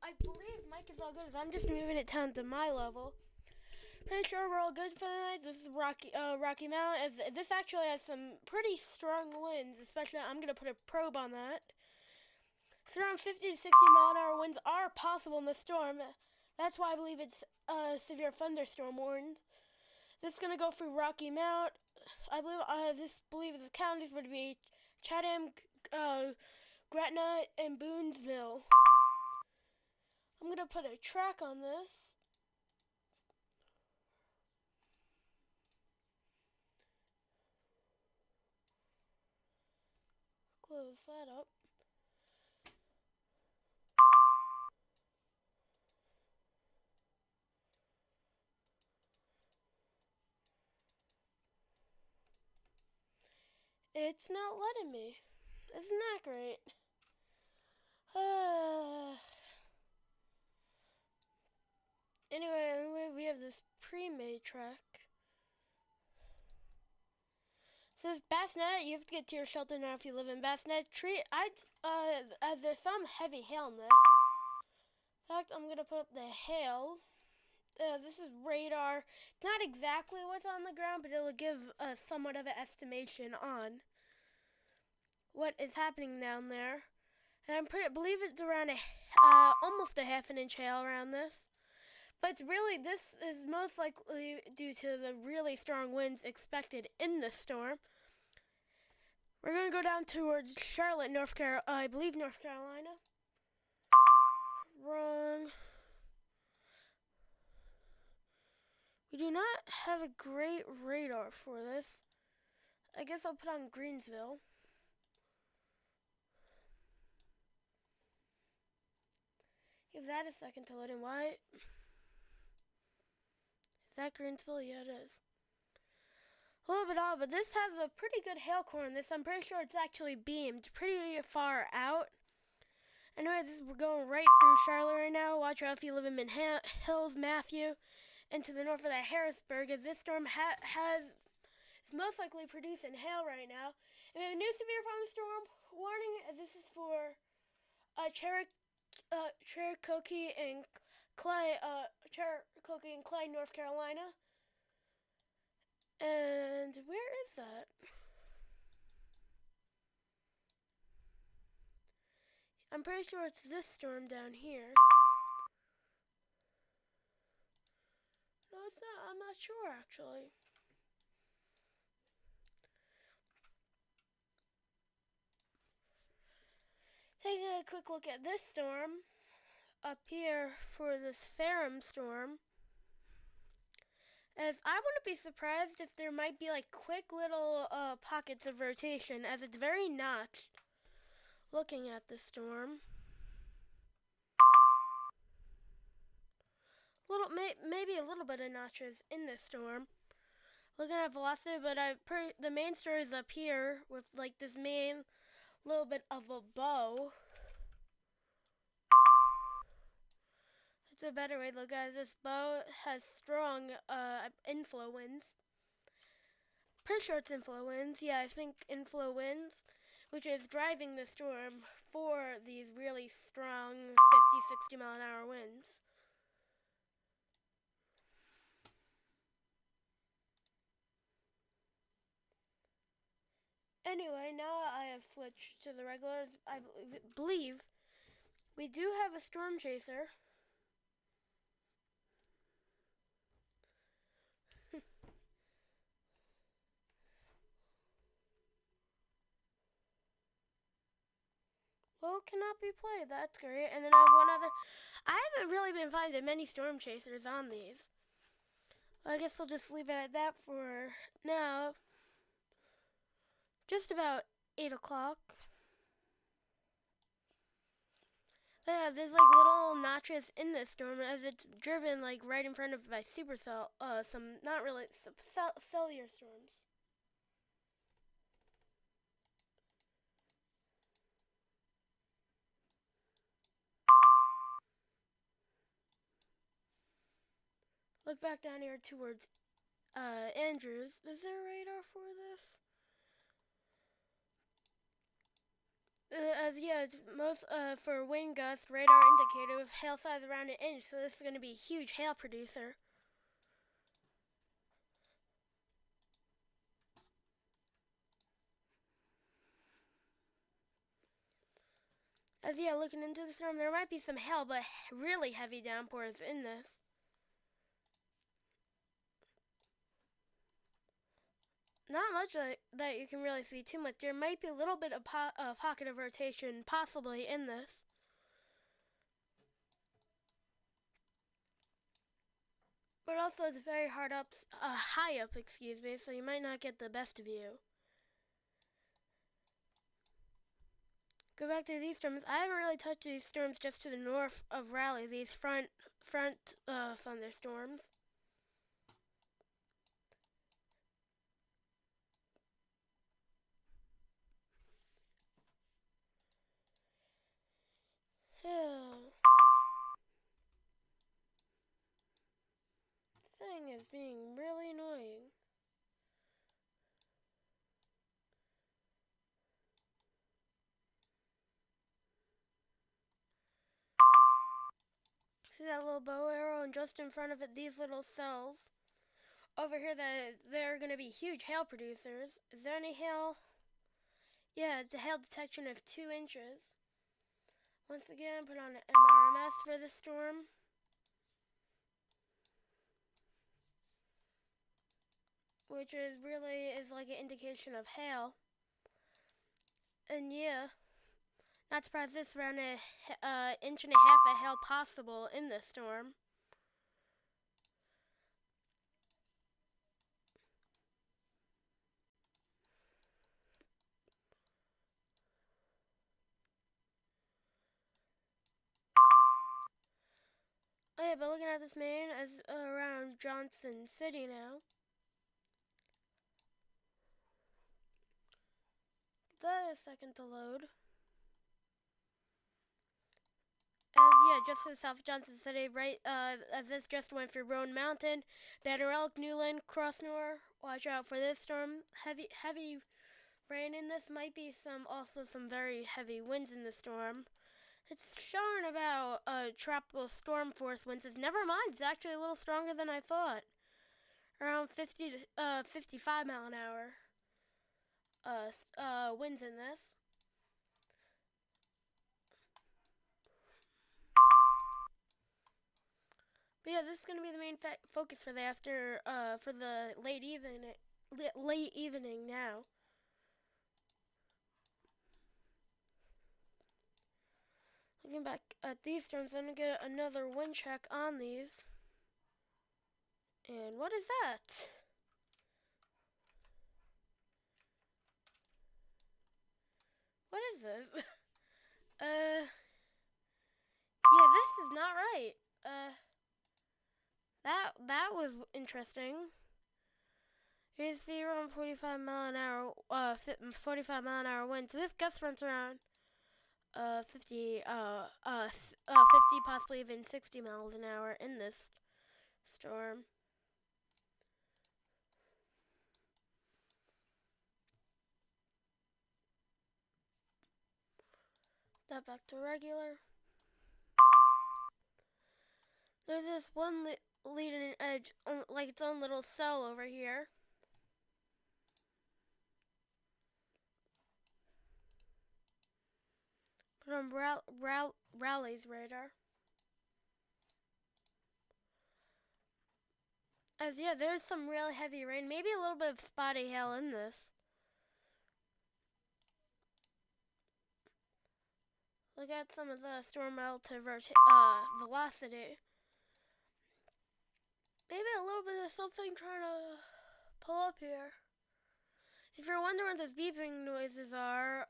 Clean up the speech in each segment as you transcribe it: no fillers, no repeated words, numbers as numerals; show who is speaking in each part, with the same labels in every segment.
Speaker 1: I believe Mike is all good. I'm just moving it down to my level. Pretty sure we're all good for the night. This is Rocky Mountain. As this actually has some pretty strong winds, especially I'm gonna put a probe on that. So around 50 to 60 mile an hour winds are possible in the storm. That's why I believe it's severe thunderstorm warned. This is gonna go through Rocky Mount. I believe the counties would be Chatham, Gretna, and Boonsville. I'm gonna put a track on this. Close that up. It's not letting me. Isn't that great? Anyway, we have this pre-made track. It says Bassnet, you have to get to your shelter now if you live in Bassnet. As there's some heavy hail in this. In fact, I'm gonna put up the hail. This is radar. It's not exactly what's on the ground, but it'll give somewhat of an estimation on what is happening down there. And believe it's around almost a half an inch hail around this. But this is most likely due to the really strong winds expected in this storm. We're going to go down towards Charlotte, North Carolina. I believe North Carolina. Wrong. We do not have a great radar for this. I guess I'll put on Greensville. Give that a second to load in. Why? Is that Greensville? Yeah, it is. A little bit odd, but this has a pretty good hail core in this. I'm pretty sure it's actually beamed pretty far out. Anyway, we're going right through Charlotte right now. Watch out if you live in Mint Hills, Matthew, and to the north of that, Harrisburg, as this storm is most likely producing hail right now. And we have a new severe thunderstorm warning, as this is for Cherokee and Clyde, North Carolina. And where is that? I'm pretty sure it's this storm down here. No, it's not. I'm not sure, actually. Taking a quick look at this storm up here for this Ferrum storm. As I wouldn't be surprised if there might be like quick little pockets of rotation, as it's very notched. Looking at the storm, maybe a little bit of notches in this storm. Looking at velocity, but the main story is up here with like this main little bit of a bow. That's a better way to look at it. This bow has strong inflow winds. Pretty sure it's inflow winds. Yeah, I think inflow winds, which is driving the storm for these really strong 50, 60 mile an hour winds. Anyway, now I have switched to the regulars. I believe we do have a storm chaser. Well, cannot be played. That's great. And then I have one other. I haven't really been finding many storm chasers on these. Well, I guess we'll just leave it at that for now. Just about 8 o'clock. Yeah, there's like little notches in this storm as it's driven like right in front of by supercell. Not really cellular storms. Look back down here towards Andrews. Is there a radar for this? As yeah, most for wind gusts, radar indicator with hail size around an inch. So this is going to be a huge hail producer. As yeah, looking into the storm, there might be some hail, but really heavy downpours in this. Not much that you can really see too much. There might be a little bit of pocket of rotation possibly in this. But also it's very high up, excuse me, so you might not get the best view. Go back to these storms. I haven't really touched these storms just to the north of Raleigh, these front thunderstorms. Thing is being really annoying. See that little bow arrow, and just in front of it, these little cells. Over here, that they're going to be huge hail producers. Is there any hail? Yeah, it's a hail detection of 2 inches. Once again, put on an MRMS for the storm. Which is really is like an indication of hail. And yeah, not surprised this around an inch and a half of hail possible in this storm. Oh yeah, but looking at this main as around Johnson City now. Give that a second to load. As yeah, just to the south of Johnson City, right as this just went through Roan Mountain, Banner Elk, Newland, Crossnor. Watch out for this storm. Heavy rain in this. Might be also some very heavy winds in the storm. It's showing about tropical storm force winds. Never mind, it's actually a little stronger than I thought. Around 50 to 55 mile an hour winds in this. But yeah, this is gonna be the main focus for the late evening now. Looking back at these storms, I'm gonna get another wind check on these. And what is that? What is this? Yeah, this is not right. That was interesting. Here's the around 45 mile an hour, 45 mile an hour winds with gust runs around 50, 50, possibly even 60 miles an hour in this storm. That back to regular. There's this one leading edge, like its own little cell over here. Put on Raleigh's radar. As yeah, there's some really heavy rain, maybe a little bit of spotty hail in this. Look at some of the storm relative velocity. Maybe a little bit of something trying to pull up here. If you're wondering what those beeping noises are,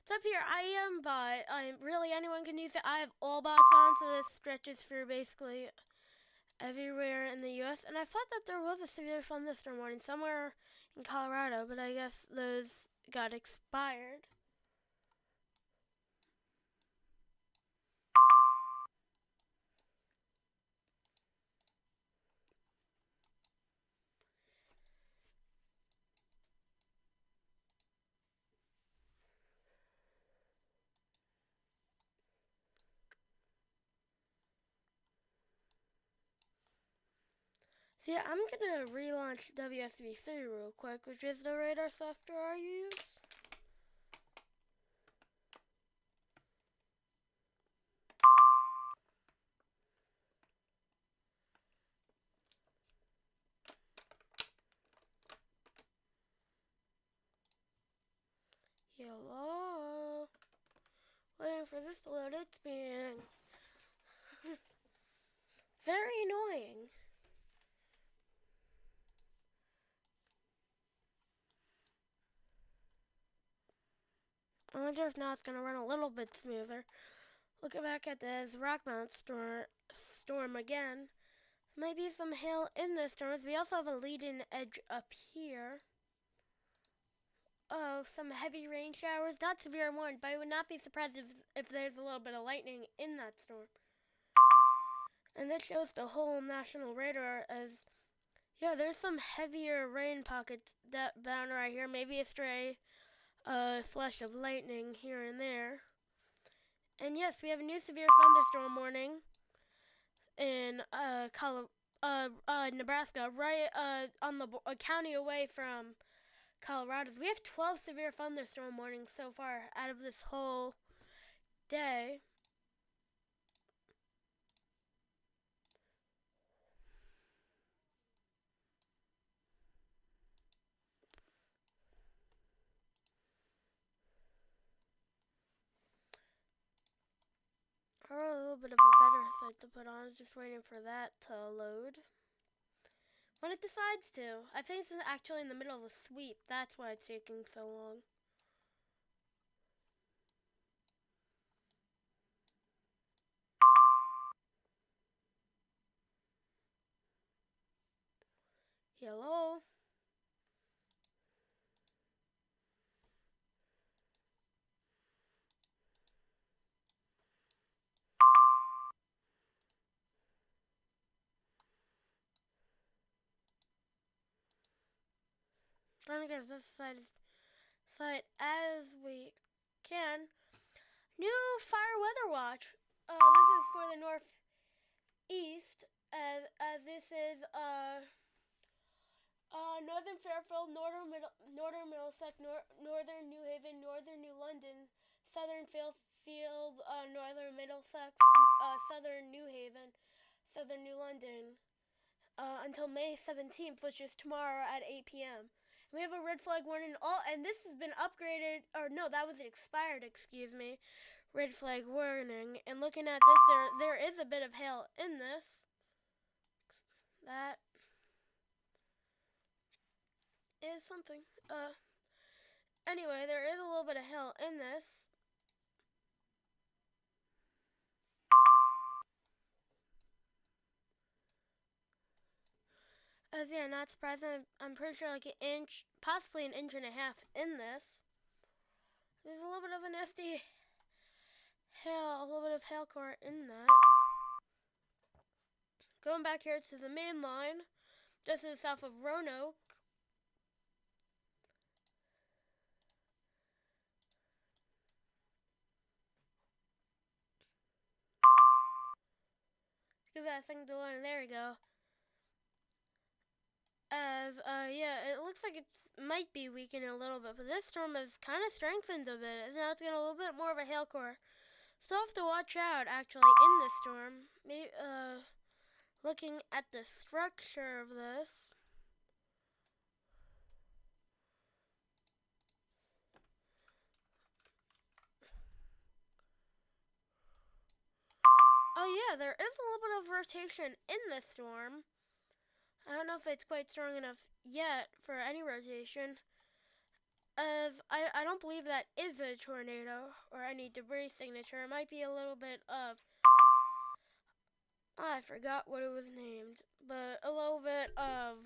Speaker 1: it's up here. I am, but really anyone can use it. I have all bots on, so this stretches through basically everywhere in the U.S. And I thought that there was a severe thunderstorm warning somewhere in Colorado, but I guess those got expired. So yeah, I'm gonna relaunch WSV3 real quick, which is the radar software I use. Hello? Waiting for this to load, it's being very annoying. I wonder if now it's gonna run a little bit smoother. Looking back at this Rockmount storm again. Might be some hail in the storms. We also have a leading edge up here. Oh, some heavy rain showers. Not severe warned, but I would not be surprised if there's a little bit of lightning in that storm. And this shows the whole national radar as, yeah, there's some heavier rain pockets that bound right here. Maybe a stray flash of lightning here and there. And yes, we have a new severe thunderstorm warning in Nebraska, right on the county away from Colorado. We have 12 severe thunderstorm warnings so far out of this whole day. Or a little bit of a better site to put on. Just waiting for that to load. When it decides to. I think this is actually in the middle of a sweep. That's why it's taking so long. Hello? Trying to get as best site as we can. New fire weather watch. This is for the northeast, as this is northern Fairfield, northern Middlesex, northern New Haven, northern New London, southern Fairfield, northern Middlesex, southern New Haven, southern New London, until May 17th, which is tomorrow at 8 p.m. We have a red flag warning, and this has been upgraded, or no, that was expired, excuse me, red flag warning. And looking at this, there is a bit of hail in this. That is something. Anyway, there is a little bit of hail in this. As yeah, not surprising. I'm pretty sure like an inch, possibly an inch and a half in this. There's a little bit of a nasty hail, a little bit of hail core in that. Going back here to the main line, just to the south of Roanoke. Give that a second to learn. There we go. As yeah, it looks like it might be weakening a little bit, but this storm has kind of strengthened a bit. Now it's getting a little bit more of a hail core. Still have to watch out actually in this storm. Maybe looking at the structure of this. Oh yeah, there is a little bit of rotation in this storm. I don't know if it's quite strong enough yet for any rotation, as I don't believe that is a tornado or any debris signature. It might be a little bit of, I forgot what it was named, but a little bit of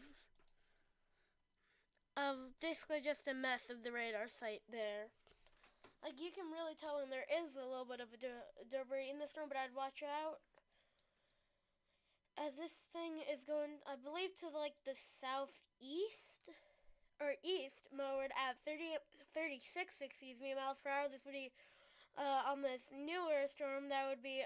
Speaker 1: basically just a mess of the radar site there. Like, you can really tell when there is a little bit of a debris in the storm, but I'd watch out. As this thing is going, I believe, to like the southeast or east mode at 36, excuse me, miles per hour. This would be on this newer storm. That would be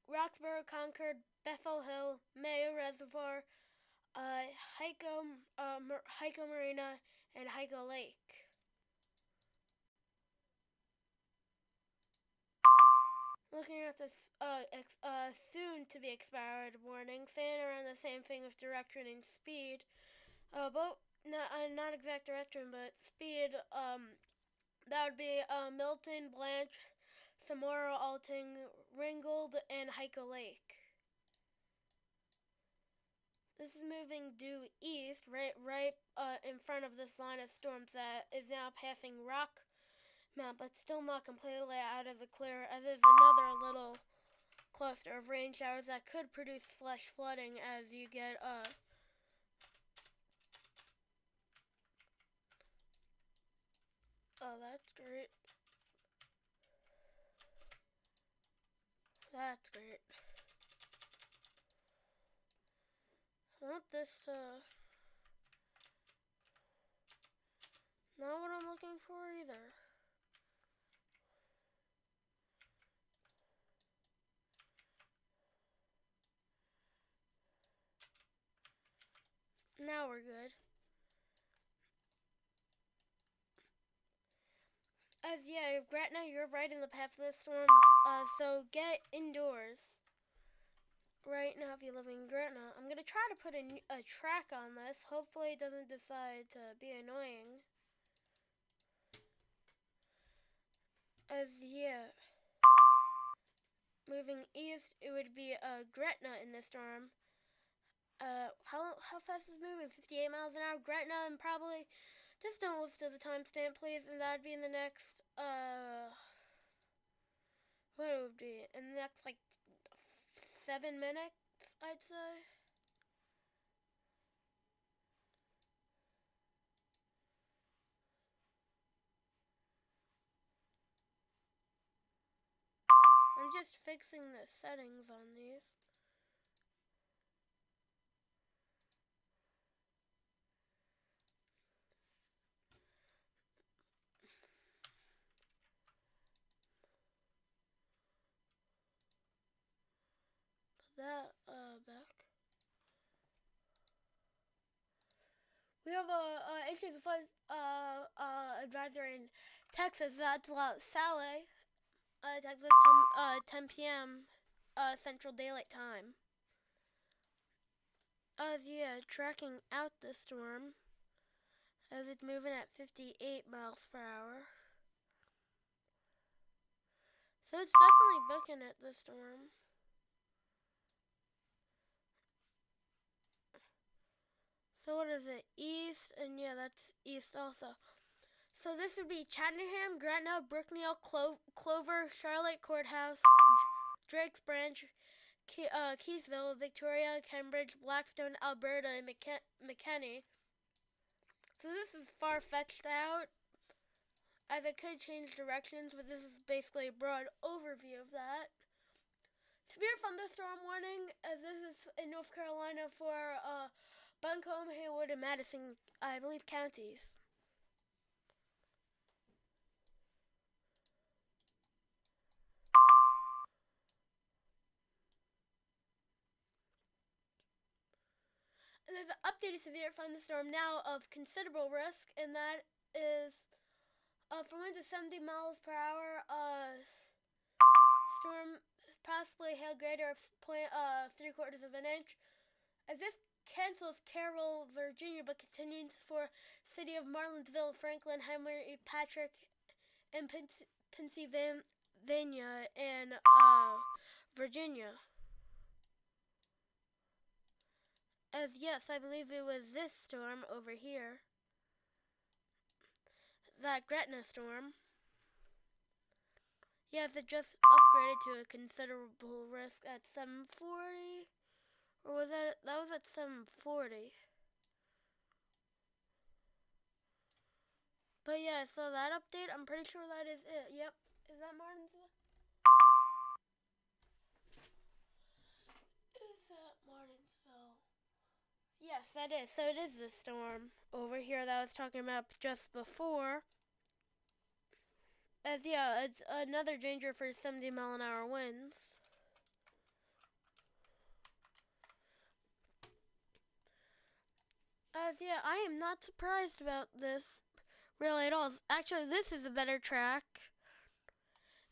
Speaker 1: Roxborough, Concord, Bethel Hill, Mayo Reservoir, Hyco Marina, and Hyco Lake. Looking at this soon to be expired warning, saying around the same thing with direction and speed. But not exact direction, but speed. That would be Milton, Blanche, Samora, Alton, Ringgold, and Hyco Lake. This is moving due east, right in front of this line of storms that is now passing Rock Mount, but still not completely out of the clear, as is another little cluster of rain showers that could produce flash flooding as you get oh, that's great. That's great. I want this to not what I'm looking for either. Now we're good. As yeah, Gretna, you're right in the path of the storm. So get indoors. Right now, if you live in Gretna, I'm gonna try to put a track on this. Hopefully, it doesn't decide to be annoying. As yeah, moving east, it would be Gretna in this storm. How fast is it moving? 58 miles an hour. Gretna, and probably just don't listen to the timestamp, please. And that'd be in the next what it would be in the next like 7 minutes, I'd say. I'm just fixing the settings on these. Put that back. We have a issues of flood advisory in Texas. That's Sally, Texas, 10 p.m. Central Daylight Time. Yeah, tracking out the storm as it's moving at 58 miles per hour. So it's definitely booking it, the storm. So what is it? East, and yeah, that's east also. So this would be Chattanooga, Gretna, Brookneal, Clover, Charlotte Courthouse, Drake's Branch, Keysville, Victoria, Cambridge, Blackstone, Alberta, and McKinney. So this is far-fetched out, as it could change directions, but this is basically a broad overview of that. Severe thunderstorm warning, as this is in North Carolina for Buncombe, Haywood, and Madison, I believe, counties. And there's an updated severe thunderstorm now of considerable risk, and that is for winds of 70 miles per hour. Storm possibly hail greater of 3/4 of an inch. As this cancels Carroll, Virginia, but continues for city of Martinsville, Franklin, Henry, Patrick, and Pennsylvania and Virginia. As yes, I believe it was this storm over here. That Gretna storm. Yes, it just upgraded to a considerable risk at 740. Or was that was at 740. But yeah, so that update, I'm pretty sure that is it. Yep. Is that Martinsville? Is that Martinsville? Yes, that is. So it is the storm over here that I was talking about just before. As yeah, it's another danger for 70 mile an hour winds. As yeah, I am not surprised about this really at all. Actually, this is a better track.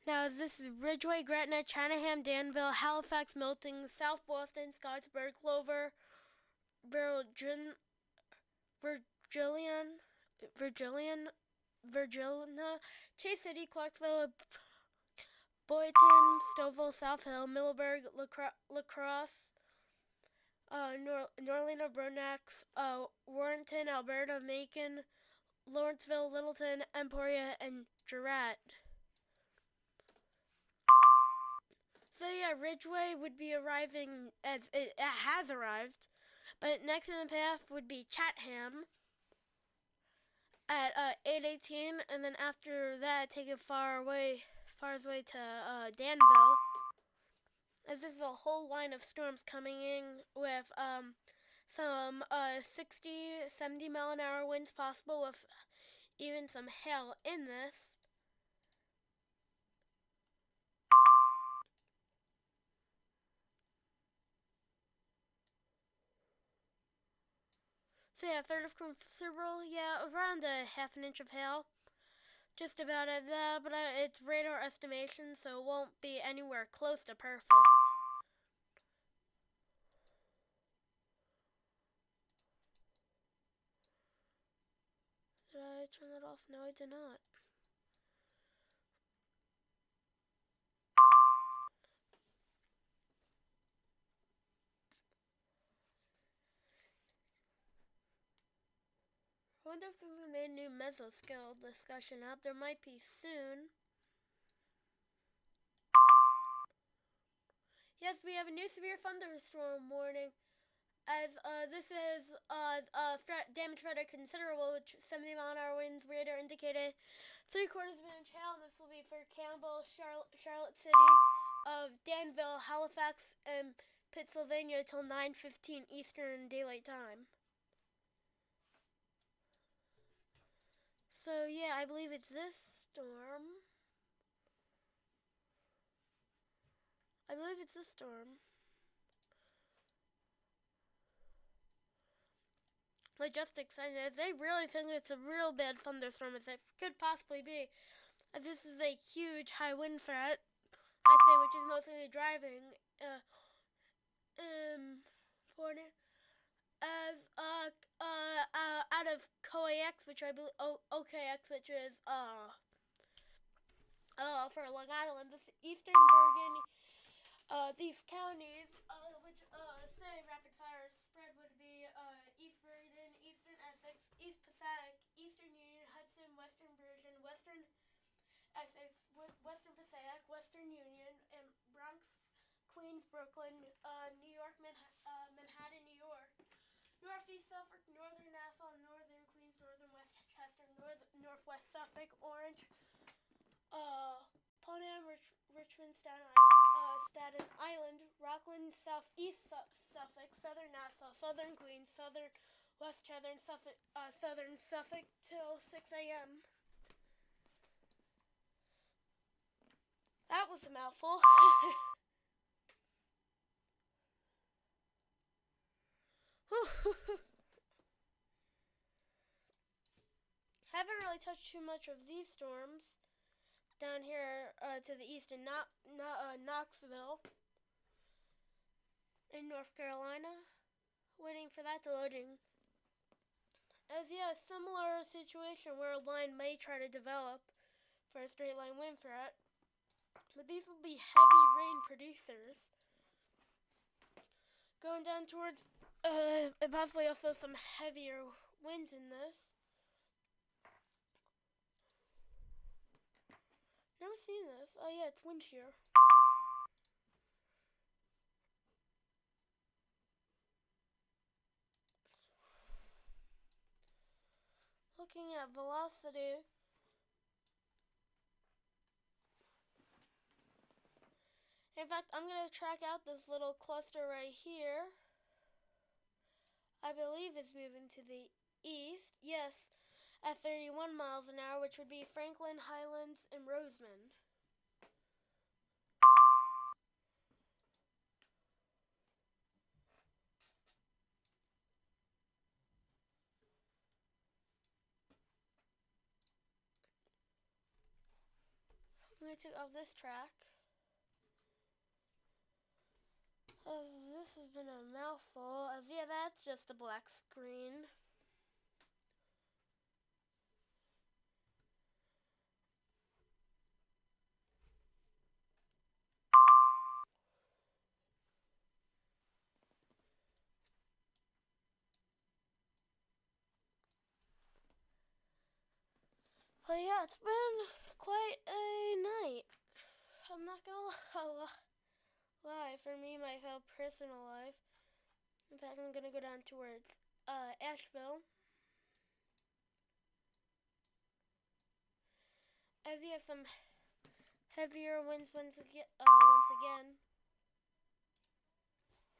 Speaker 1: Now, this is Ridgeway, Gretna, Chenaham, Danville, Halifax, Milton, South Boston, Scottsburg, Clover, Virgin, Virgilian, Virginia, Chase City, Clarksville, Boynton, Stouffville, South Hill, Middleburg, Lacrosse, Norlena, Bronax, Warrenton, Alberta, Macon, Lawrenceville, Littleton, Emporia, and Gerat. So yeah, Ridgeway would be arriving as it has arrived, but next in the path would be Chatham at 8:18, and then after that, take it far away to Danville. As this is a whole line of storms coming in with some 60, 70 mile an hour winds possible, with even some hail in this. So yeah, third of considerable, yeah, around a half an inch of hail. Just about at that, but it's radar estimation, so it won't be anywhere close to perfect. Did I turn it off? No, I did not. I wonder if there's a new mesoscale discussion out. There might be soon. Yes, we have a new severe thunderstorm warning. As this is damage rather considerable, which 70 mile an hour winds radar indicated 3/4 of an inch hail, and this will be for Campbell, Charlotte City, Danville, Halifax, and Pennsylvania till 9:15 Eastern Daylight Time. So yeah, I believe it's this storm. Majestic Science, they really think it's a real bad thunderstorm as it could possibly be. As this is a huge high wind threat, I say, which is mostly driving. As out of KOAX, which I believe OKX, which is for Long Island, this Eastern Bergen, these counties, which say rapid fire spread would be East Bergen, Eastern Essex, East Passaic, Eastern Union, Hudson, Western Bergen, Western Essex, Western Passaic, Western Union, and Bronx, Queens, Brooklyn, New York, Manhattan, New York, Northeast Suffolk, Northern Nassau, Northern Queens, Northern Westchester, Northwest Suffolk, Orange, Ponham, Richmond, Staten Island, Rockland, Southeast Suffolk, Southern Nassau, Southern Queens, Southern Westchester, Southern Suffolk till 6 a.m. That was a mouthful. Haven't really touched too much of these storms down here to the east in Knoxville in North Carolina. Waiting for that to loading. As yeah, similar situation where a line may try to develop for a straight line wind threat, but these will be heavy rain producers. Going down towards and possibly also some heavier winds in this. Never seen this. Oh yeah, it's wind shear. Looking at velocity. In fact, I'm going to track out this little cluster right here. I believe it's moving to the east. Yes, at 31 miles an hour, which would be Franklin, Highlands, and Roseman. going to take off this track. This has been a mouthful. Yeah, that's just a black screen. But yeah, it's been quite a night. I'm not gonna lie. For me, myself, personal life. In fact, I'm gonna go down towards Asheville. As you have some heavier winds once again.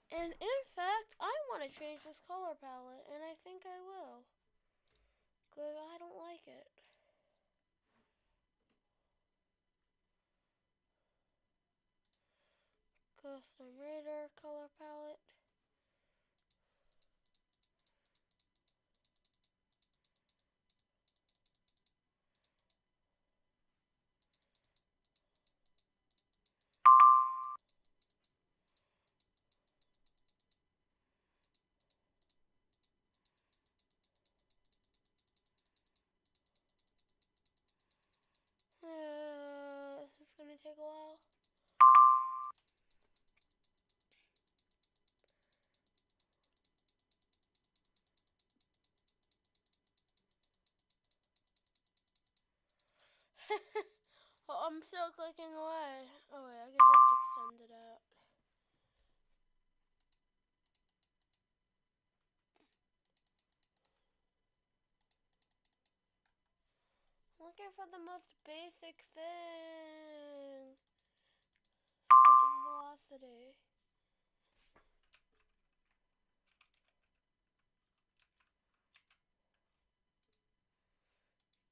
Speaker 1: And in fact, I want to change this color palette, and I think I will. Because I don't like it. Custom Raider color palette. This is gonna take a while. Oh, I'm still clicking away. Oh wait, I can just extend it out. Looking for the most basic thing, which is velocity.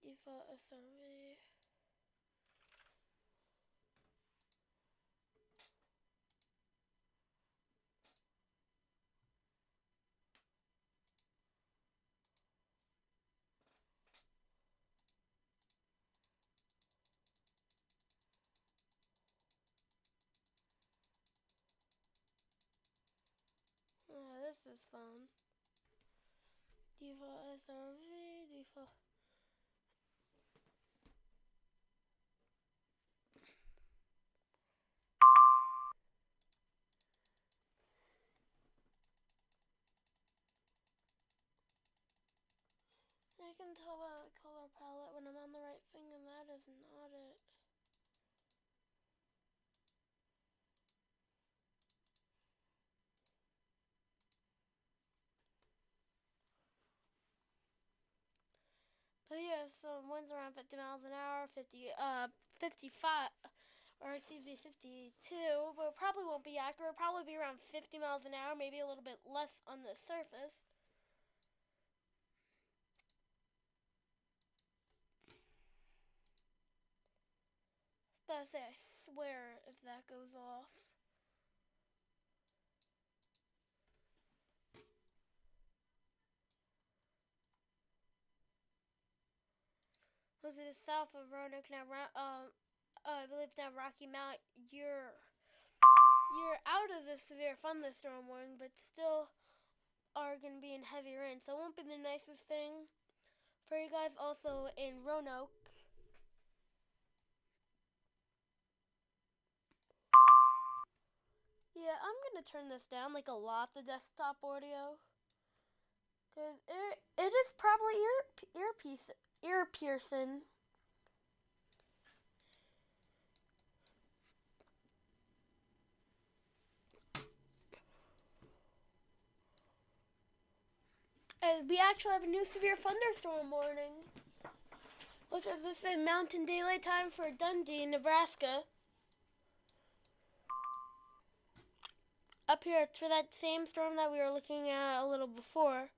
Speaker 1: Default SRV. This is fun. Default SRV, default. I can tell by the color palette when I'm on the right thing, and that is not it. But yeah, so winds around 50 miles an hour, 55, or excuse me, 52, but it probably won't be accurate. It'll probably be around 50 miles an hour, maybe a little bit less on the surface. But I say, I swear if that goes off. Go to the south of Roanoke now. I believe now Rocky Mount. You're out of the severe thunderstorm warning, but still are going to be in heavy rain, so it won't be the nicest thing for you guys. Also in Roanoke. Yeah, I'm gonna turn this down like a lot, the desktop audio, cause it is probably ear piercing. And we actually have a new severe thunderstorm warning, which is this in Mountain Daylight Time for Dundee, Nebraska. Up here, it's for that same storm that we were looking at a little before.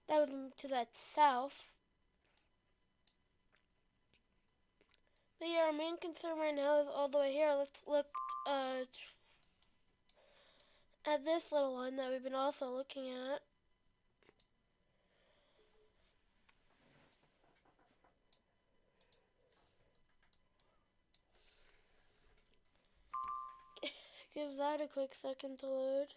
Speaker 1: That would be to that south. But yeah, our main concern right now is all the way here. Let's look at this little one that we've been also looking at. give that a quick second to load.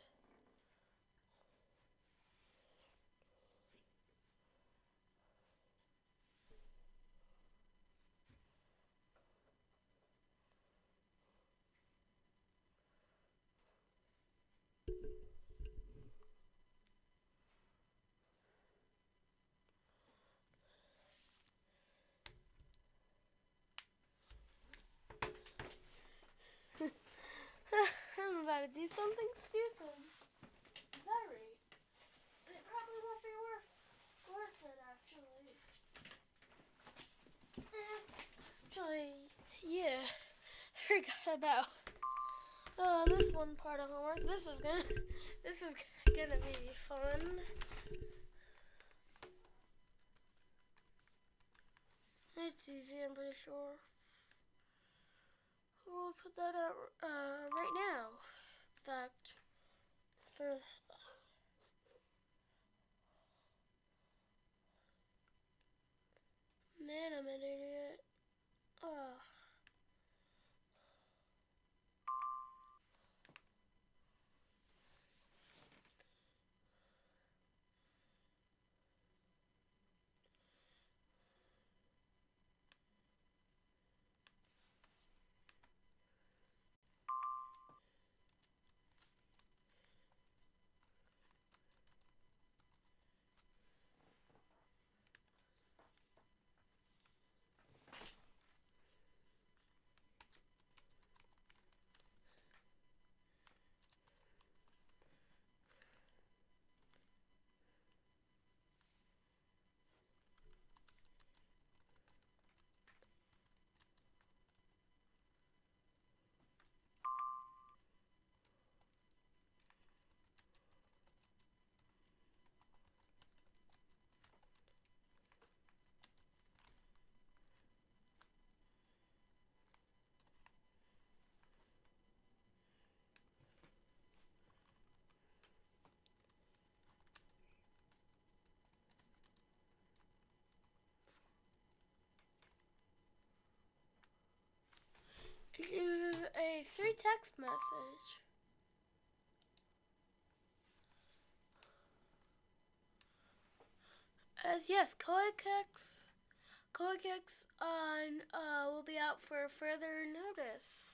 Speaker 1: I'm about to do something stupid. Very. It probably won't be worth it, actually. Actually, yeah. Forgot about this one part of homework. This is gonna be fun. It's easy, I'm pretty sure. We'll put that out right now. In fact, for man, I'm an idiot. Ugh. Do a free text message. As yes, Koikex on will be out for further notice.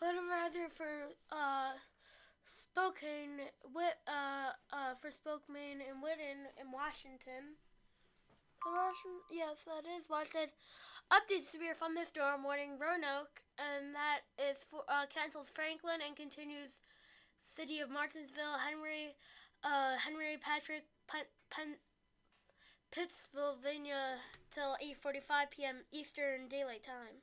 Speaker 1: Fundraiser for Spokane, for Spokane and Whitten in Washington. Yes, that is Washington. Update severe thunderstorm warning Roanoke, and that is cancels Franklin and continues City of Martinsville, Henry Patrick, Pittsylvania till 8:45 p.m. Eastern Daylight Time.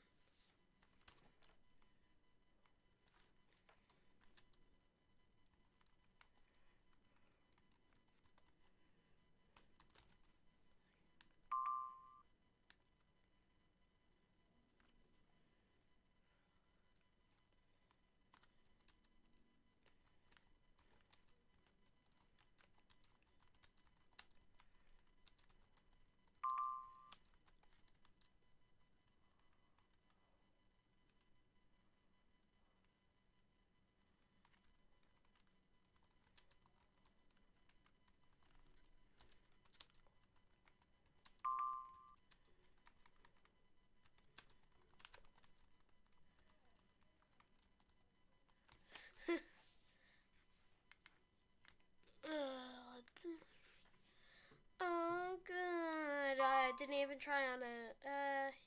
Speaker 1: Oh, good. I didn't even try on it.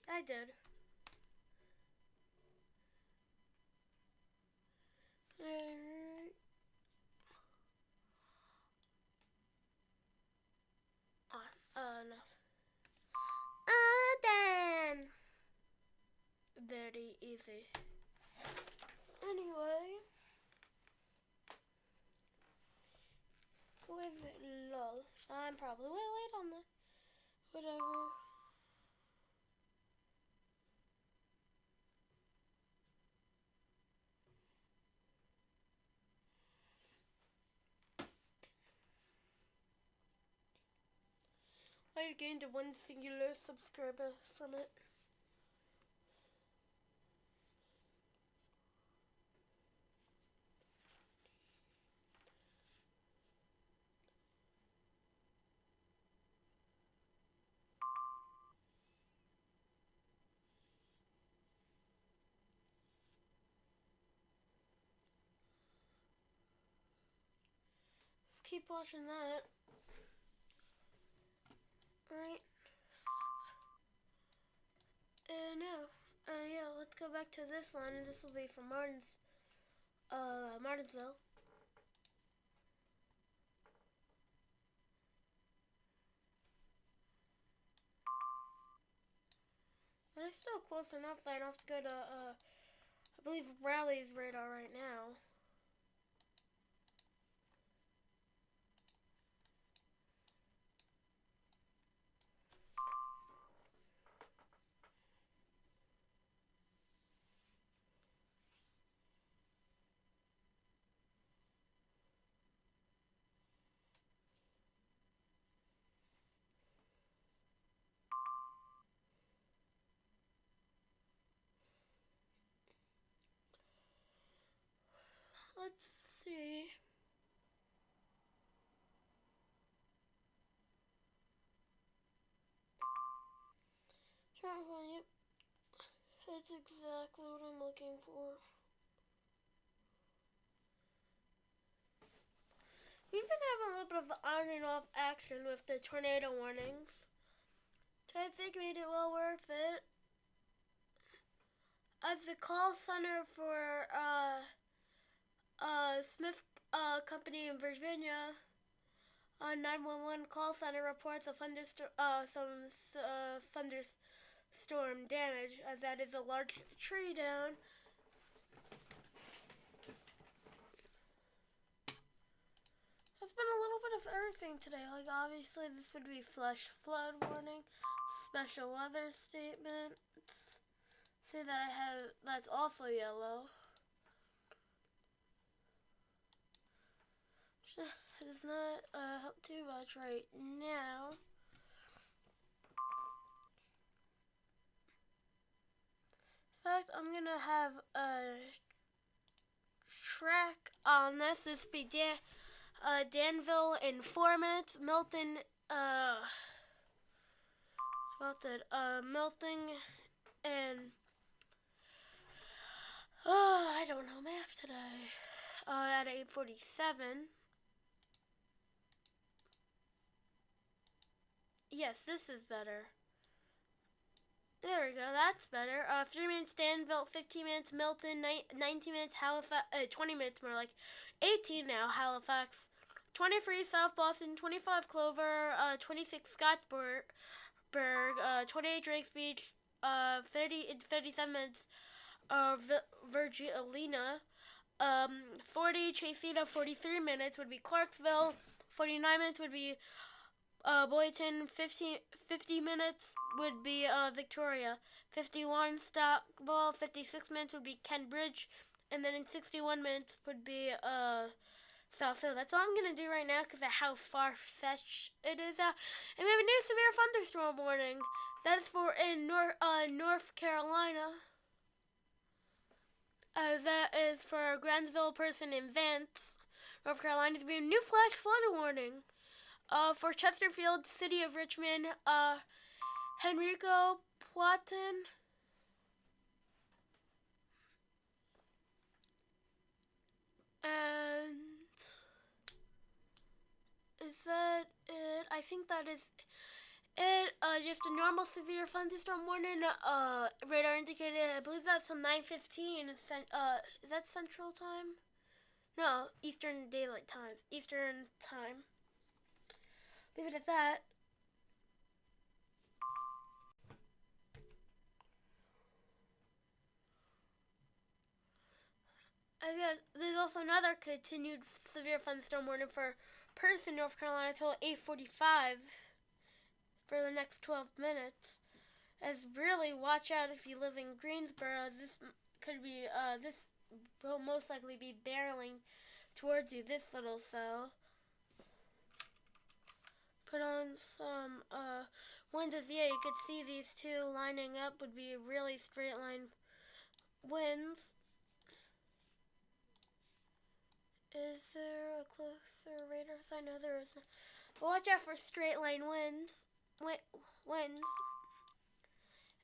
Speaker 1: I did. Alright. Enough. Done. Very easy. Anyway. Who is it? Lol. I'm probably way late on the... Whatever. I gained one singular subscriber from it. Let's keep watching that. Alright. Now, yeah, let's go back to this line, and this will be from Martinsville. But it's still close enough that I don't have to go to, I believe Raleigh's radar right now. Let's see. Yep. That's exactly what I'm looking for. We've been having a little bit of on and off action with the tornado warnings. So I think made it well worth it. As the call center for Smith Company in Virginia, 911 call center reports a thunderstorm damage, as that is a large tree down. There's been a little bit of everything today. Like, obviously, this would be flash flood warning, special weather statement. See that I have, that's also yellow. It does not help too much right now. In fact, I'm gonna have a track on this. This would be Danville in 4 minutes. Milton, Milton and, I don't know math today. At 8:47. Yes, this is better. There we go, that's better. 3 minutes Danville, 15 minutes Milton, 19 minutes Halifax, 20 minutes more like 18 now Halifax, 23 South Boston, 25 Clover, 26 Scottsburg, 28 Drakes Beach, 37 minutes Virginia, 40 Chasita, 43 minutes would be Clarksville, 49 minutes would be Boyton, 50 minutes would be Victoria, 51 Stockball, 56 minutes would be Cambridge, and then in 61 minutes would be Southfield. That's all I'm going to do right now because of how far-fetched it is out. And we have a new severe thunderstorm warning. That is for in North Carolina. That is for Grantsville person in Vance, North Carolina. To be a new flash flood warning. For Chesterfield, City of Richmond, Henrico Poitin, and is that it? I think that is it. Just a normal severe thunderstorm warning. Radar indicated. I believe that's from 9:15. Is that Central Time? No, Eastern Daylight Time. Eastern Time. Leave it at that. I guess there's also another continued severe thunderstorm warning for Person, North Carolina, until 8:45 for the next 12 minutes. As really watch out if you live in Greensboro. This could be this will most likely be barreling towards you. This little cell. put on some winds. Yeah, you could see these two lining up would be really straight line winds. Is there a closer radar sign? No, there is not. But watch out for straight line winds. Winds.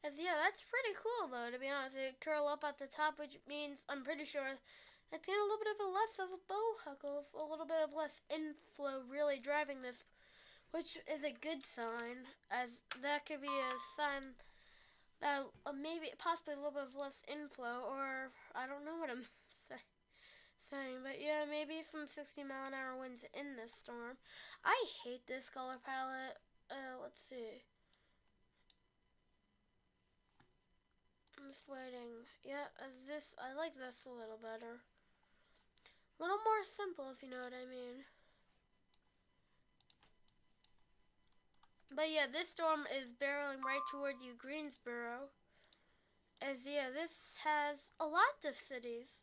Speaker 1: As yeah, that's pretty cool though, to be honest. It curl up at the top, which means I'm pretty sure that's getting a little bit of a less of a bow huckle, a little bit of less inflow really driving this, which is a good sign, as that could be a sign that maybe possibly a little bit of less inflow, or I don't know what I'm saying, but yeah, maybe some 60-mile-an-hour winds in this storm. I hate this color palette. Let's see. I'm just waiting. Yeah, I like this a little better. A little more simple, if you know what I mean. But yeah, this storm is barreling right towards you, Greensboro. As yeah, this has a lot of cities.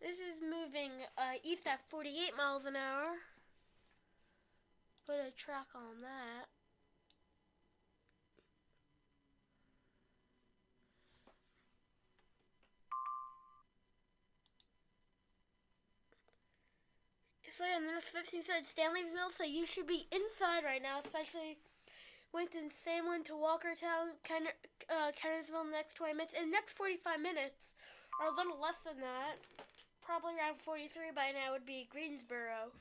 Speaker 1: This is moving east at 48 miles an hour. Put a track on that. So yeah, and then 15 said Stanleysville, so you should be inside right now, especially Winston-Salem to Walkertown, Kennersville next 20 minutes, and next 45 minutes, or a little less than that, probably around 43 by now would be Greensboro.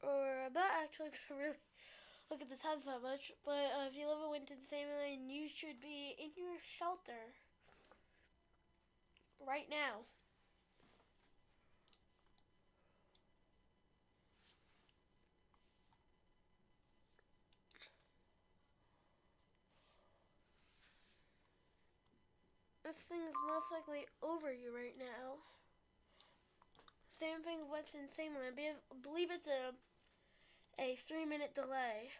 Speaker 1: Or I'm not actually gonna really look at the times that much, but if you live in Winston-Salem, you should be in your shelter right now. This thing is most likely over you right now. Same thing with Winston-Salem. I believe it's a 3-minute delay.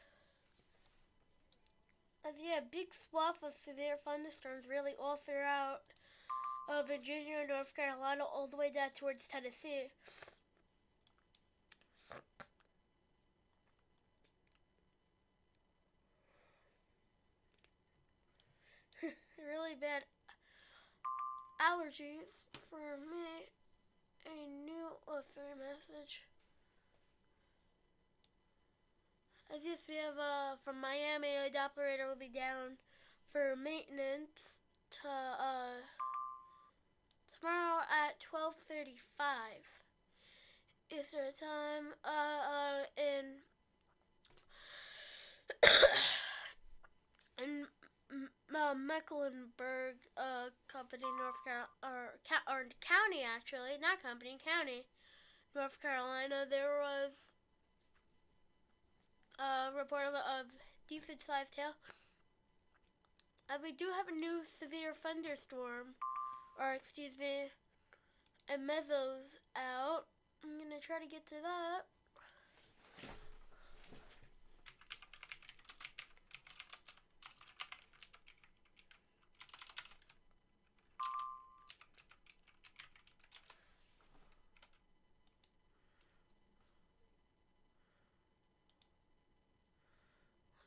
Speaker 1: As yeah, big swath of severe thunderstorms really all throughout Virginia, North Carolina, all the way down towards Tennessee. Really bad allergies for me. A new author message. As yes, we have from Miami, a Doppler will be down for maintenance to tomorrow at 12:35 Eastern time. In Mecklenburg company, North Carolina, or county actually, not company, county, North Carolina. There was a report of decent sized hail. We do have a new severe thunderstorm, or excuse me, a mezzo's out. I'm gonna try to get to that.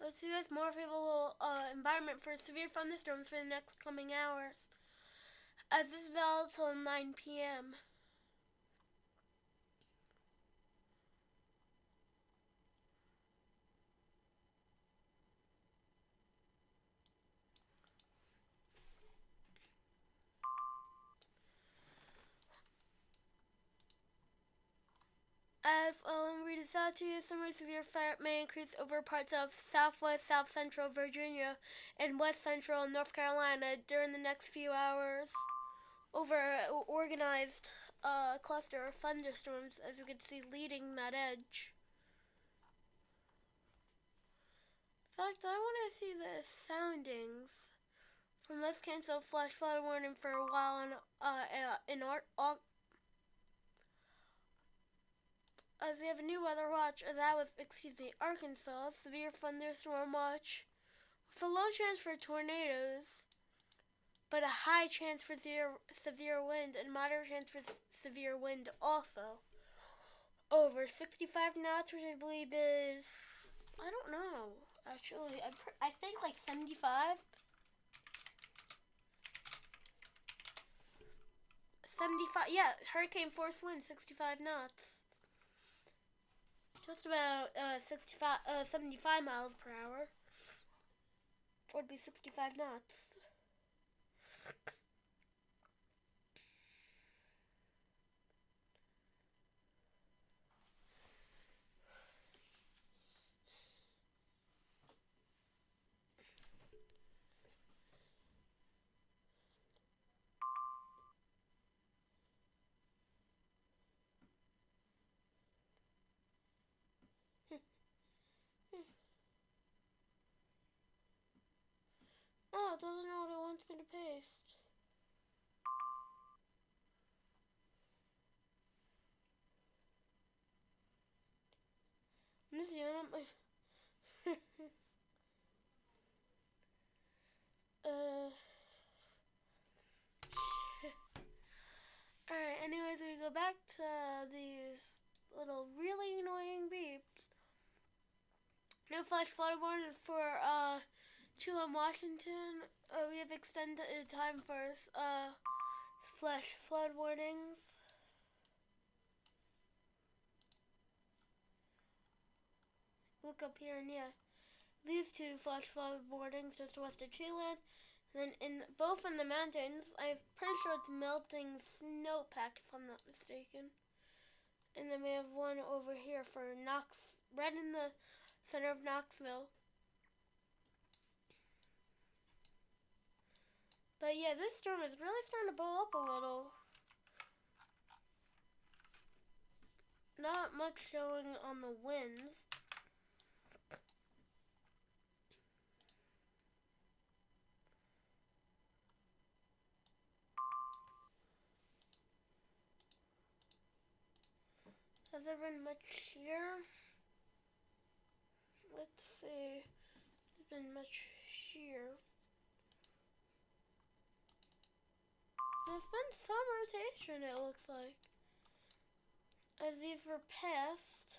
Speaker 1: Let's see this more favorable environment for severe thunderstorms for the next coming hours. As this is valid till 9 p.m. As I'll read this out to you, summer severe threat may increase over parts of southwest, south central Virginia, and west central North Carolina during the next few hours. Over organized cluster of thunderstorms, as you can see, leading that edge. In fact, I want to see the soundings from this cancel flash flood warning for a while in as we have a new weather watch, that was, Arkansas, severe thunderstorm watch a low chance for tornadoes, but a high chance for severe wind and moderate chance for severe wind also. Over 65 knots, which I believe is, I don't know, actually, I think like 75. 75, yeah, hurricane force wind, 65 knots. Just about 75 miles per hour. Would be 65 knots. Oh, it doesn't know what it wants me to paste. I'm just yelling at my... Alright, anyways, we go back to these little really annoying beeps. No flash flood warning for Chula, Washington. We have extended time for flash flood warnings. Look up here, and yeah, these two flash flood warnings just west of Chula. And then both in the mountains, I'm pretty sure it's melting snowpack if I'm not mistaken. And then we have one over here for right in the center of Knoxville. But yeah, this storm is really starting to blow up a little. Not much showing on the winds. Has there been much shear? Let's see. There's been much shear. There's been some rotation, it looks like. As these were passed,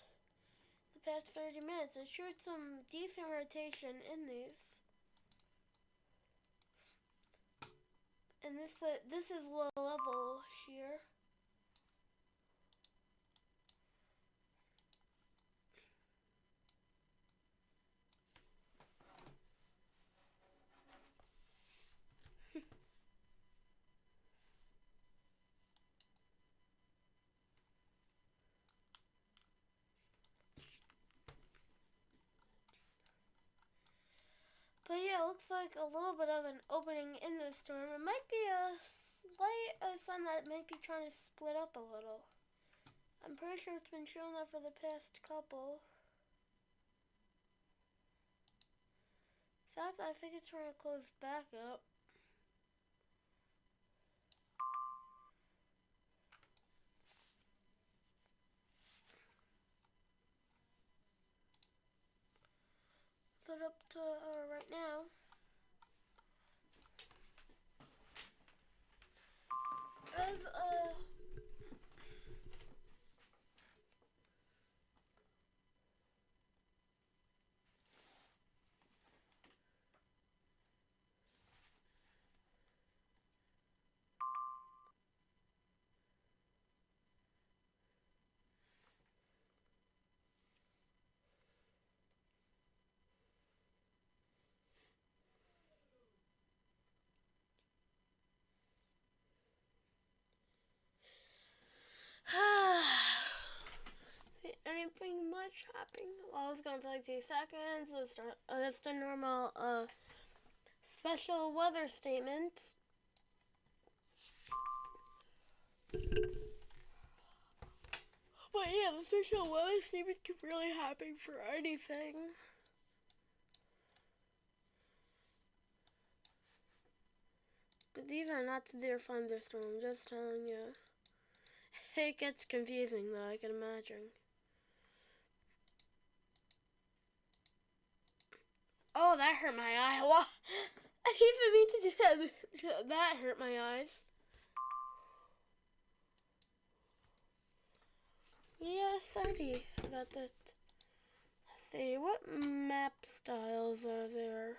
Speaker 1: the past 30 minutes, it showed some decent rotation in these. And this is low level shear. But yeah, it looks like a little bit of an opening in the storm. It might be a slight sun that might be trying to split up a little. I'm pretty sure it's been showing that for the past couple. In fact, I think it's trying to close back up. Put up to right now. As see anything much happening? Well, it's gonna be like 2 seconds. That's the normal special weather statement. But yeah, the special weather statement can really happen for anything. But these are not severe thunderstorms, I'm just telling you. It gets confusing though, I can imagine. Oh, that hurt my eye. Well, I didn't even mean to do that. That hurt my eyes. Yeah, sorry about that. Let's see, what map styles are there?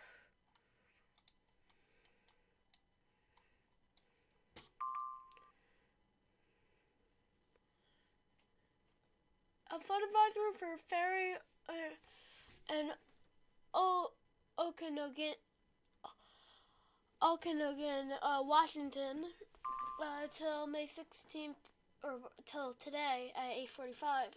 Speaker 1: A flood advisor for Ferry and Okanogan, Washington, till May 16th, or till today at 8:45.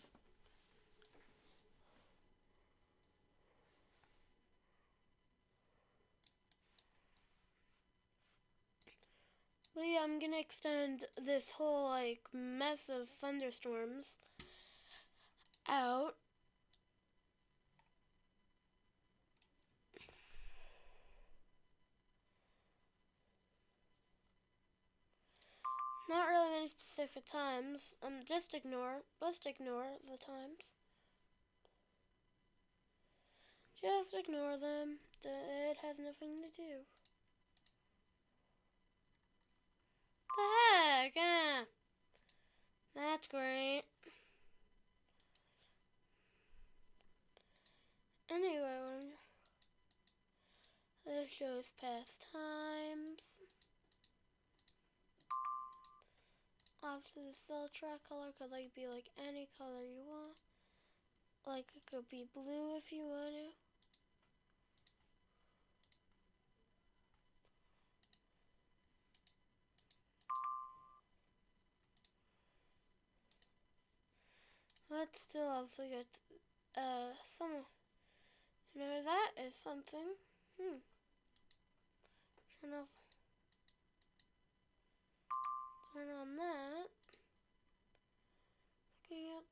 Speaker 1: But yeah, I'm gonna extend this whole like mess of thunderstorms out. Not really many specific times. Just ignore the times. Just ignore them. It has nothing to do. The heck? That's great. Anyway, this shows past times. Obviously, the cell track color could be like any color you want. Like it could be blue if you want to. Let's still obviously get some. That is something. Turn on that. Looking at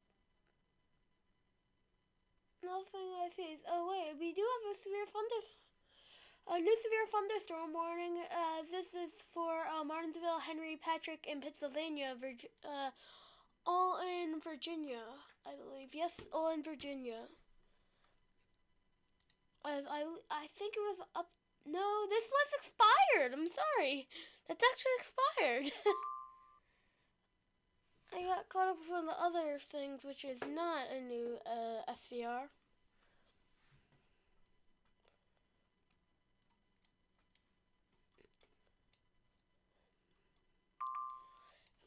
Speaker 1: nothing I see. Oh wait, we do have a new severe thunderstorm warning. This is for Martinsville, Henry, Patrick, in Pennsylvania, all in Virginia, I believe. Yes, all in Virginia. I think it was up. No, this was expired. I'm sorry. That's actually expired. I got caught up with one of the other things, which is not a new SVR.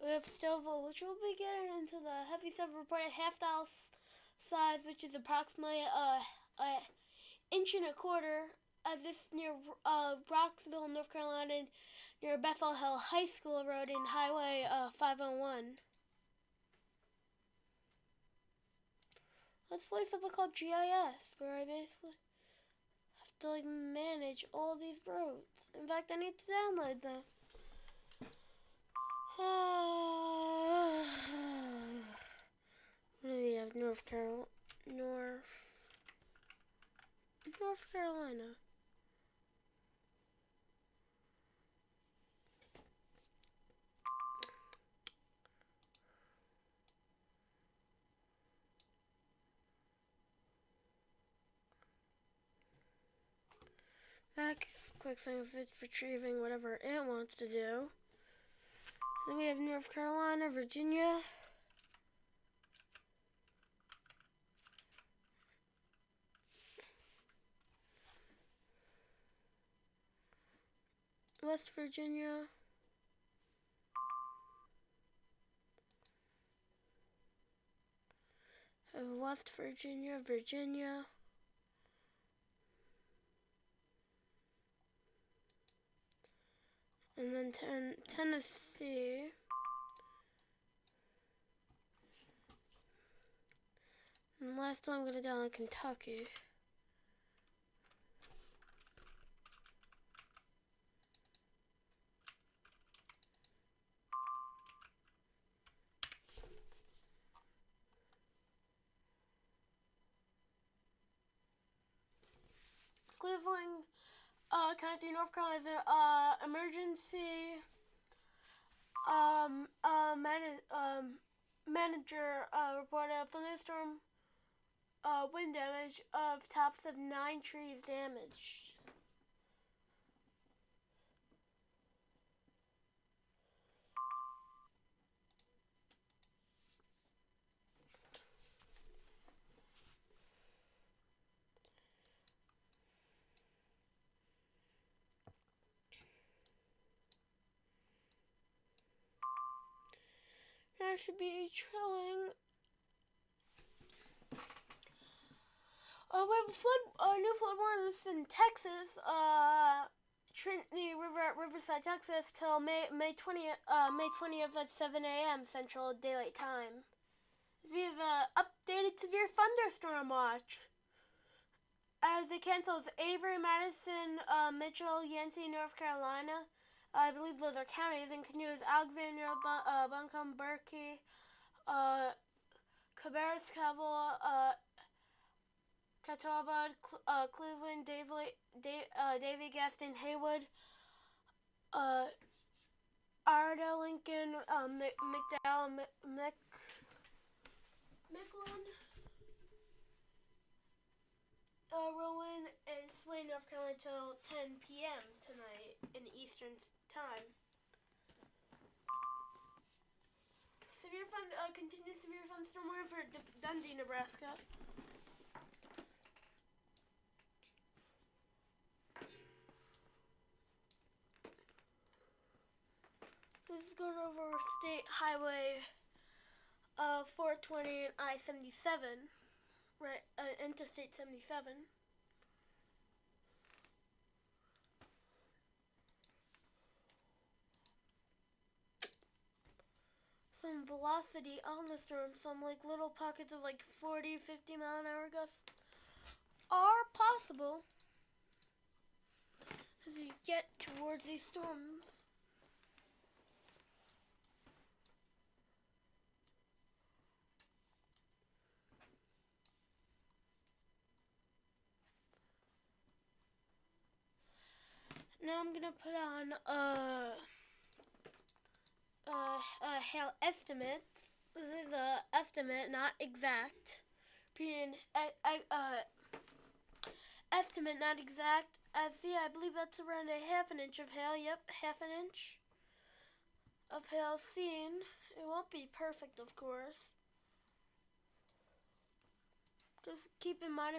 Speaker 1: We have Stillville, which will be getting into the heavy stuff reported half-dial size, which is approximately an inch and a quarter. As this near Roxville, North Carolina, near Bethel Hill High School Road and Highway 501. Let's play something called GIS, where I basically have to like manage all these roads. In fact, I need to download them. What do we have? North Carolina. Back quick things, it's retrieving whatever it wants to do. Then we have North Carolina, Virginia. West Virginia. West Virginia, Virginia. And then Tennessee. And last time I'm going to download Kentucky. Cleveland County, North Carolina, emergency manager reported a thunderstorm wind damage of tops of 9 trees damaged. There should be trilling. We have a new flood warning in Texas. Trinity River at Riverside, Texas, till May 20th at 7 a.m. Central Daylight Time. We have an updated severe thunderstorm watch. As it cancels Avery, Madison, Mitchell, Yancey, North Carolina. I believe those are counties. And continues Alexandria, Buncombe, Berkey, Cabarrus, Cabell, Catawba, Cleveland, Davie, Gaston, Haywood, Ardell, Lincoln, McDowell, Miquelon, Rowan, and Swain, North Carolina, till 10 p.m. tonight in Eastern Time. Continuous severe thunderstorm warning for Dundee, Nebraska. This is going over State Highway 420 and I-77, right, Interstate 77. Some velocity on the storm, some like little pockets of like 40, 50 mile an hour gusts are possible as you get towards these storms. Now I'm gonna put on hail estimates. This is a estimate, not exact. Repeating, estimate, not exact. See, I believe that's around a half an inch of hail. Yep, half an inch of hail seen. It won't be perfect, of course. Just keep in mind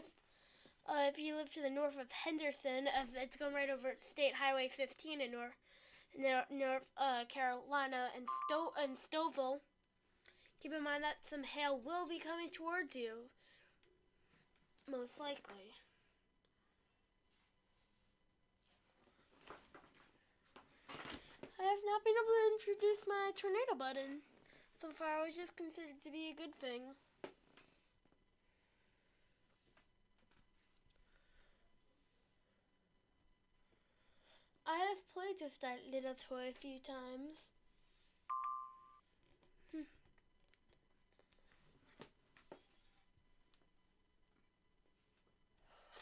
Speaker 1: if you live to the north of Henderson, as it's going right over State Highway 15 in North Carolina and Stouffville, keep in mind that some hail will be coming towards you, most likely. I have not been able to introduce my tornado button so far, which is considered to be a good thing. I have played with that little toy a few times.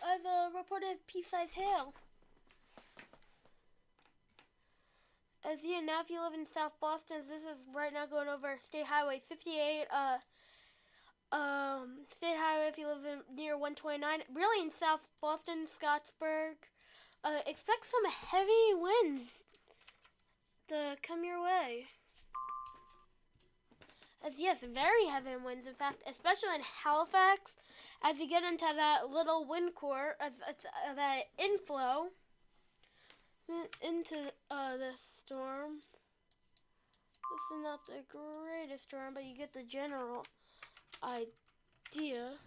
Speaker 1: I've reported pea-sized hail. As you know, if you live in South Boston, as this is right now going over State Highway 58, State Highway if you live near 129, really in South Boston, Scottsburg, expect some heavy winds to come your way. As yes, very heavy winds, in fact, especially in Halifax, as you get into that little wind core, that inflow into this storm. This is not the greatest storm, but you get the general idea.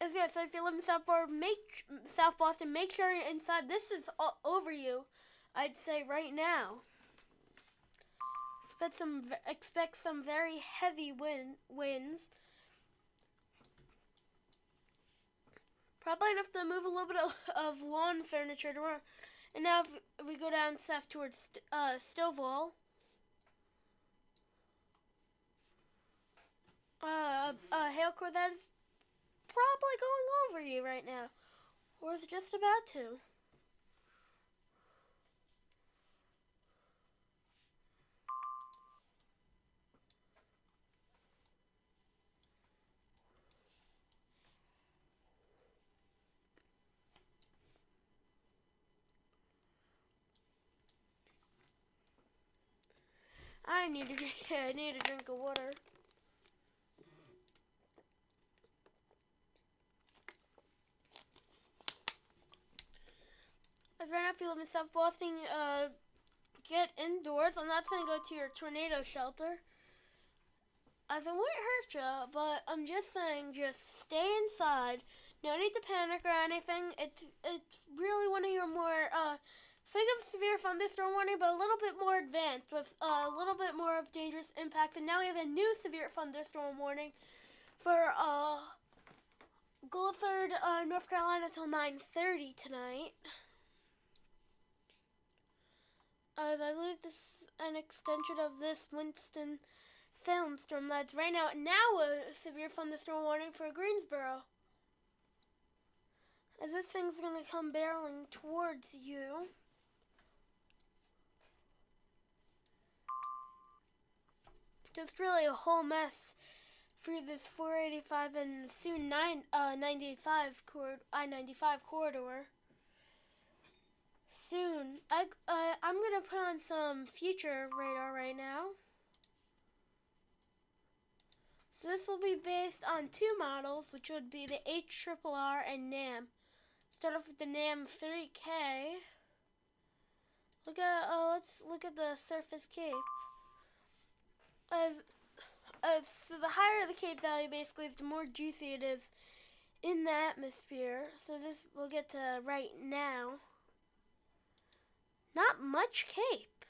Speaker 1: As yeah, so if you live in South Boston, make sure you're inside. This is all over you, I'd say right now. Expect some very heavy winds. Probably enough to move a little bit of lawn furniture tomorrow. And now if we go down south towards Stouffville, a hail core that is probably going over you right now, or is just about to. I need to drink. I need a drink of water. As right now, if you live in South Boston, get indoors. I'm not saying go to your tornado shelter, as it won't hurt you, but I'm just saying just stay inside. No need to panic or anything. It's really one of your more think of severe thunderstorm warning, but a little bit more advanced with a little bit more of dangerous impacts. And now we have a new severe thunderstorm warning for Guilford, North Carolina till 9:30 tonight. I believe this is an extension of this Winston-Salem storm that's right now a severe thunderstorm warning for Greensboro. As this thing's going to come barreling towards you. Just really a whole mess through this 485 and soon I-95 corridor. Soon. I'm going to put on some future radar right now. So this will be based on two models, which would be the HRRR and NAM. Start off with the NAM 3K. Let's look at the surface cape. So the higher the cape value basically is, the more juicy it is in the atmosphere. So this we'll get to right now. Not much cape,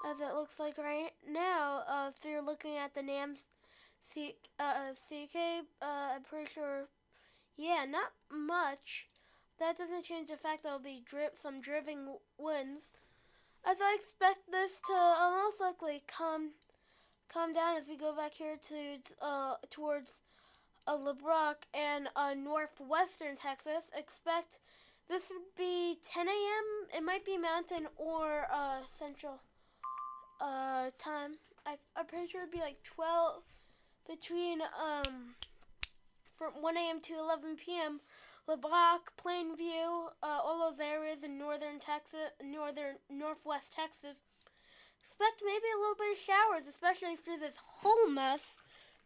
Speaker 1: as it looks like right now. If you're looking at the NAM CK, I'm pretty sure, yeah, not much. That doesn't change the fact that there'll be some driving winds. As I expect this to most likely calm down as we go back here to towards LeBrock and northwestern Texas. Expect this would be 10 a.m. It might be Mountain or Central time. I'm pretty sure it'd be like 12 between from 1 a.m. to 11 p.m. LeBrock, Plainview, all those areas in northern Texas, northwest Texas. Expect maybe a little bit of showers, especially through this whole mess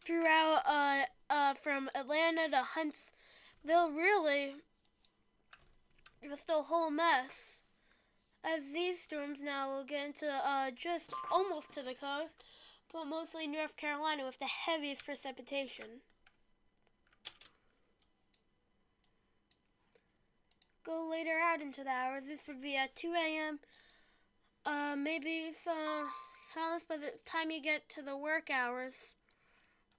Speaker 1: throughout from Atlanta to Huntsville. Really, just a whole mess. As these storms now will get into just almost to the coast, but mostly North Carolina with the heaviest precipitation. Go later out into the hours. This would be at 2 a.m. Maybe some hellish by the time you get to the work hours.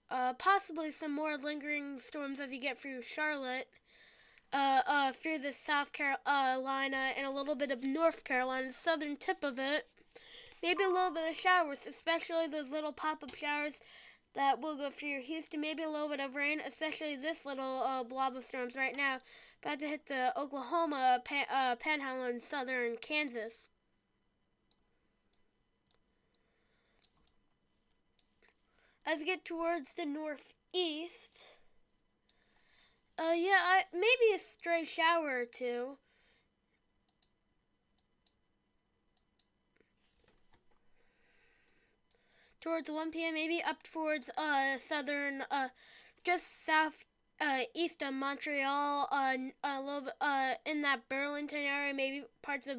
Speaker 1: Possibly some more lingering storms as you get through Charlotte, through the South Carolina and a little bit of North Carolina, the southern tip of it. Maybe a little bit of showers, especially those little pop-up showers that will go through Houston. Maybe a little bit of rain, especially this little blob of storms right now. About to hit the Oklahoma panhandle and southern Kansas. As we get towards the northeast, maybe a stray shower or two. Towards 1 p.m., maybe up towards southern, just south east of Montreal, a little bit in that Burlington area, maybe parts of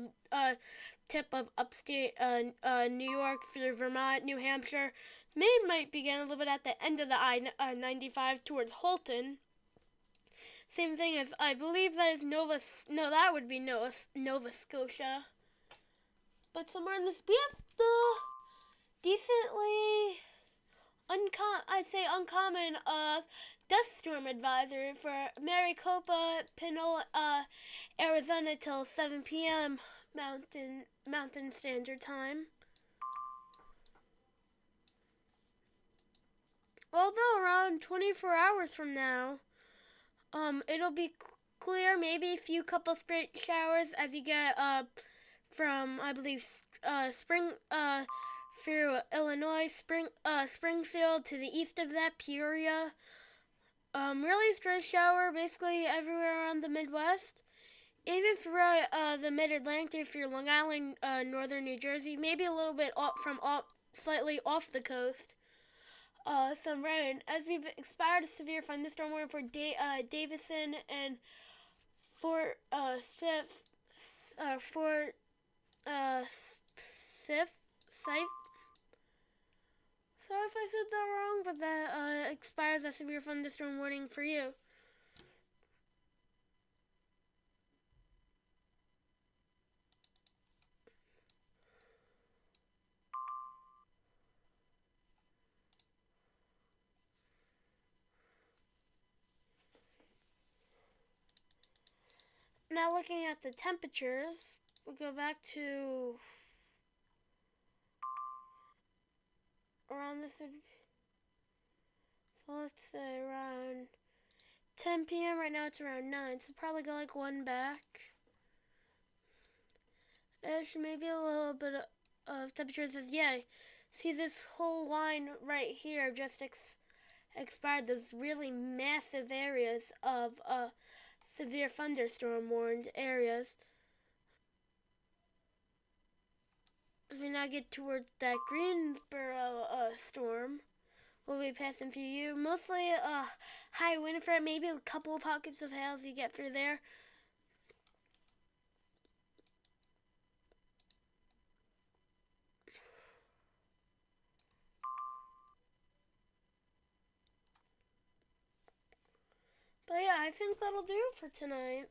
Speaker 1: tip of upstate New York through Vermont, New Hampshire. Maine might begin a little bit at the end of the I-95 towards Holton. Same thing as, I believe that is that would be Nova Scotia. But somewhere in this, we have the decently uncommon dust storm advisory for Maricopa, Pinola, Arizona till 7 p.m. Mountain Standard Time. Although around 24 hours from now, it'll be clear, maybe a few couple straight showers as you get from, I believe, spring through Illinois, Springfield to the east of that, Peoria. Really straight shower basically everywhere around the Midwest. Even for the Mid-Atlantic, if you're Long Island, northern New Jersey, maybe a little bit slightly off the coast. Some rain. As we've expired a severe thunderstorm warning for Davison and Fort Smith, Fort Sif, Sif. Sorry if I said that wrong, but that expires a severe thunderstorm warning for you. Now looking at the temperatures, we'll go back to around this would, so let's say around 10 p.m. Right now it's around 9, so probably go like one back. Ish, maybe a little bit of temperature says, yeah, see this whole line right here just expired those really massive areas of severe thunderstorm warned areas. As we now get towards that Greensboro storm, we'll be passing through you. Mostly high wind threat, maybe a couple of pockets of hail as you get through there. But yeah, I think that'll do for tonight.